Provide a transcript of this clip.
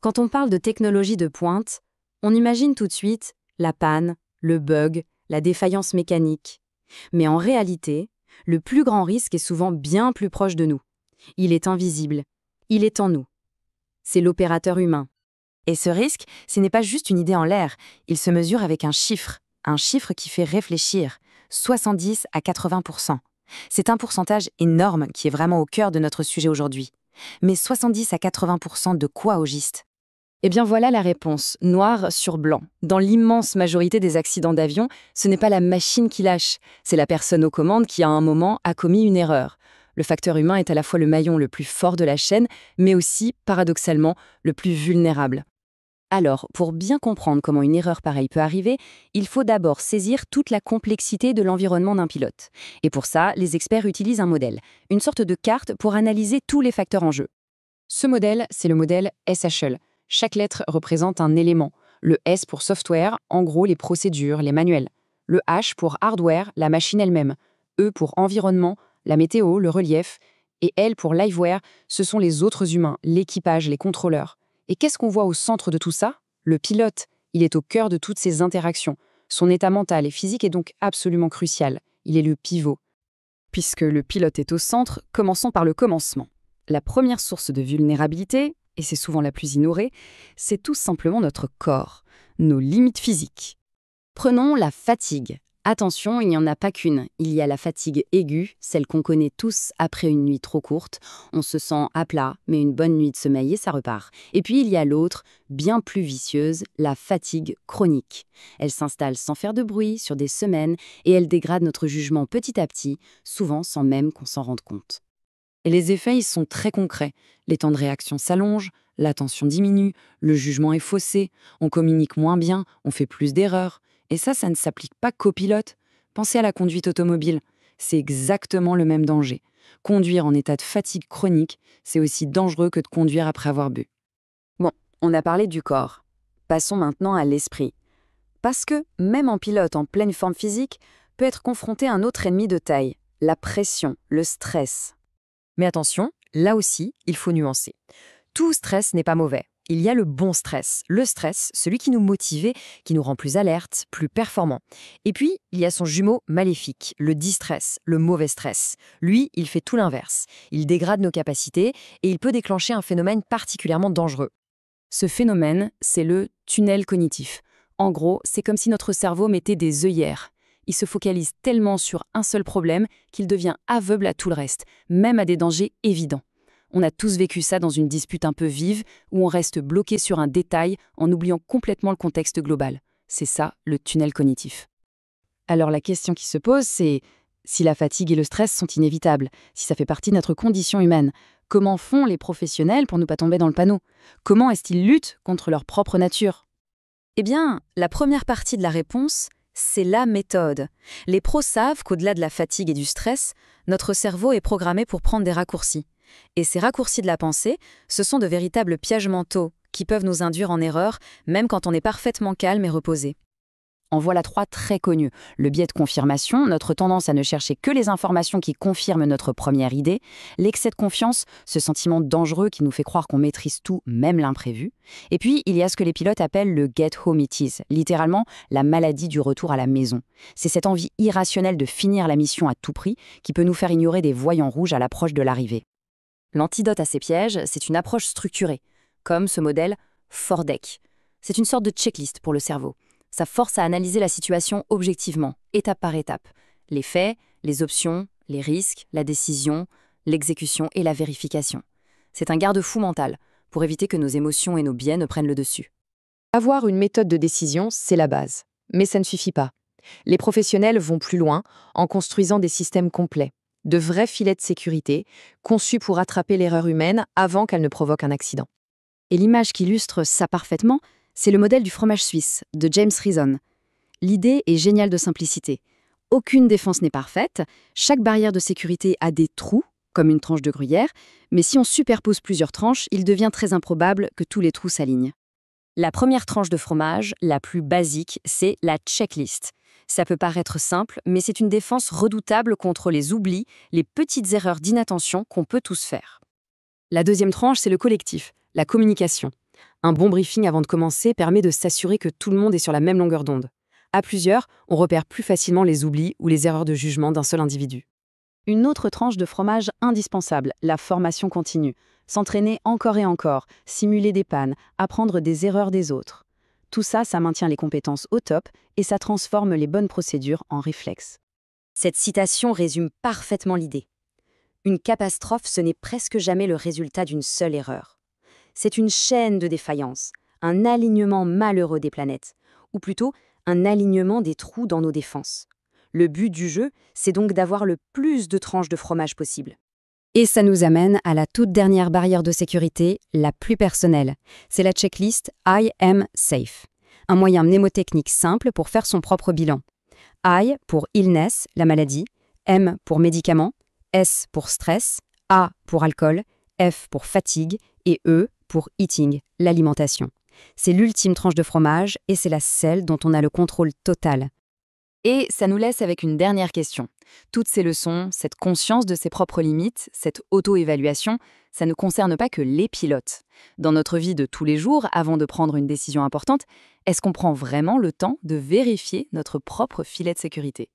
Quand on parle de technologie de pointe, on imagine tout de suite la panne, le bug, la défaillance mécanique. Mais en réalité, le plus grand risque est souvent bien plus proche de nous. Il est invisible. Il est en nous. C'est l'opérateur humain. Et ce risque, ce n'est pas juste une idée en l'air, il se mesure avec un chiffre qui fait réfléchir, 70 à 80%. C'est un pourcentage énorme qui est vraiment au cœur de notre sujet aujourd'hui. Mais 70 à 80% de quoi au juste? Eh bien voilà la réponse, noir sur blanc. Dans l'immense majorité des accidents d'avion, ce n'est pas la machine qui lâche, c'est la personne aux commandes qui à un moment a commis une erreur. Le facteur humain est à la fois le maillon le plus fort de la chaîne, mais aussi, paradoxalement, le plus vulnérable. Alors, pour bien comprendre comment une erreur pareille peut arriver, il faut d'abord saisir toute la complexité de l'environnement d'un pilote. Et pour ça, les experts utilisent un modèle, une sorte de carte pour analyser tous les facteurs en jeu. Ce modèle, c'est le modèle SHL. Chaque lettre représente un élément. Le S pour software, en gros les procédures, les manuels. Le H pour hardware, la machine elle-même. E pour environnement, la météo, le relief. Et L pour liveware, ce sont les autres humains, l'équipage, les contrôleurs. Et qu'est-ce qu'on voit au centre de tout ça? Le pilote. Il est au cœur de toutes ces interactions. Son état mental et physique est donc absolument crucial. Il est le pivot. Puisque le pilote est au centre, commençons par le commencement. La première source de vulnérabilité, et c'est souvent la plus ignorée, c'est tout simplement notre corps, nos limites physiques. Prenons la fatigue. Attention, il n'y en a pas qu'une. Il y a la fatigue aiguë, celle qu'on connaît tous après une nuit trop courte. On se sent à plat, mais une bonne nuit de sommeil et ça repart. Et puis il y a l'autre, bien plus vicieuse, la fatigue chronique. Elle s'installe sans faire de bruit sur des semaines et elle dégrade notre jugement petit à petit, souvent sans même qu'on s'en rende compte. Et les effets, ils sont très concrets. Les temps de réaction s'allongent, l'attention diminue, le jugement est faussé, on communique moins bien, on fait plus d'erreurs. Et ça ne s'applique pas qu'aux pilotes. Pensez à la conduite automobile. C'est exactement le même danger. Conduire en état de fatigue chronique, c'est aussi dangereux que de conduire après avoir bu. Bon, on a parlé du corps. Passons maintenant à l'esprit. Parce que, même en pilote en pleine forme physique, peut être confronté à un autre ennemi de taille, la pression, le stress. Mais attention, là aussi, il faut nuancer. Tout stress n'est pas mauvais. Il y a le bon stress. Le stress, celui qui nous motive, qui nous rend plus alertes, plus performants. Et puis, il y a son jumeau maléfique, le distress, le mauvais stress. Lui, il fait tout l'inverse. Il dégrade nos capacités et il peut déclencher un phénomène particulièrement dangereux. Ce phénomène, c'est le tunnel cognitif. En gros, c'est comme si notre cerveau mettait des œillères. Il se focalise tellement sur un seul problème qu'il devient aveugle à tout le reste, même à des dangers évidents. On a tous vécu ça dans une dispute un peu vive, où on reste bloqué sur un détail en oubliant complètement le contexte global. C'est ça, le tunnel cognitif. Alors la question qui se pose, c'est si la fatigue et le stress sont inévitables, si ça fait partie de notre condition humaine, comment font les professionnels pour ne pas tomber dans le panneau? Comment est-ce qu'ils luttent contre leur propre nature? Eh bien, la première partie de la réponse, c'est la méthode. Les pros savent qu'au-delà de la fatigue et du stress, notre cerveau est programmé pour prendre des raccourcis. Et ces raccourcis de la pensée, ce sont de véritables pièges mentaux qui peuvent nous induire en erreur, même quand on est parfaitement calme et reposé. En voilà 3 très connus. Le biais de confirmation, notre tendance à ne chercher que les informations qui confirment notre première idée. L'excès de confiance, ce sentiment dangereux qui nous fait croire qu'on maîtrise tout, même l'imprévu. Et puis, il y a ce que les pilotes appellent le get home it is, littéralement la maladie du retour à la maison. C'est cette envie irrationnelle de finir la mission à tout prix qui peut nous faire ignorer des voyants rouges à l'approche de l'arrivée. L'antidote à ces pièges, c'est une approche structurée, comme ce modèle Fordec. C'est une sorte de checklist pour le cerveau. Ça force à analyser la situation objectivement, étape par étape. Les faits, les options, les risques, la décision, l'exécution et la vérification. C'est un garde-fou mental pour éviter que nos émotions et nos biais ne prennent le dessus. Avoir une méthode de décision, c'est la base. Mais ça ne suffit pas. Les professionnels vont plus loin en construisant des systèmes complets, de vrais filets de sécurité conçus pour attraper l'erreur humaine avant qu'elle ne provoque un accident. Et l'image qui illustre ça parfaitement, c'est le modèle du fromage suisse, de James Reason. L'idée est géniale de simplicité. Aucune défense n'est parfaite, chaque barrière de sécurité a des trous, comme une tranche de gruyère, mais si on superpose plusieurs tranches, il devient très improbable que tous les trous s'alignent. La première tranche de fromage, la plus basique, c'est la checklist. Ça peut paraître simple, mais c'est une défense redoutable contre les oublis, les petites erreurs d'inattention qu'on peut tous faire. La deuxième tranche, c'est le collectif, la communication. Un bon briefing avant de commencer permet de s'assurer que tout le monde est sur la même longueur d'onde. À plusieurs, on repère plus facilement les oublis ou les erreurs de jugement d'un seul individu. Une autre tranche de fromage indispensable, la formation continue. S'entraîner encore et encore, simuler des pannes, apprendre des erreurs des autres. Tout ça, ça maintient les compétences au top et ça transforme les bonnes procédures en réflexes. Cette citation résume parfaitement l'idée. Une catastrophe, ce n'est presque jamais le résultat d'une seule erreur. C'est une chaîne de défaillances, un alignement malheureux des planètes, ou plutôt un alignement des trous dans nos défenses. Le but du jeu, c'est donc d'avoir le plus de tranches de fromage possible. Et ça nous amène à la toute dernière barrière de sécurité, la plus personnelle. C'est la checklist I am safe. Un moyen mnémotechnique simple pour faire son propre bilan. I pour illness, la maladie, M pour médicament, S pour stress, A pour alcool, F pour fatigue et E pour eating, l'alimentation. C'est l'ultime tranche de fromage et c'est la seule dont on a le contrôle total. Et ça nous laisse avec une dernière question. Toutes ces leçons, cette conscience de ses propres limites, cette auto-évaluation, ça ne concerne pas que les pilotes. Dans notre vie de tous les jours, avant de prendre une décision importante, est-ce qu'on prend vraiment le temps de vérifier notre propre filet de sécurité ?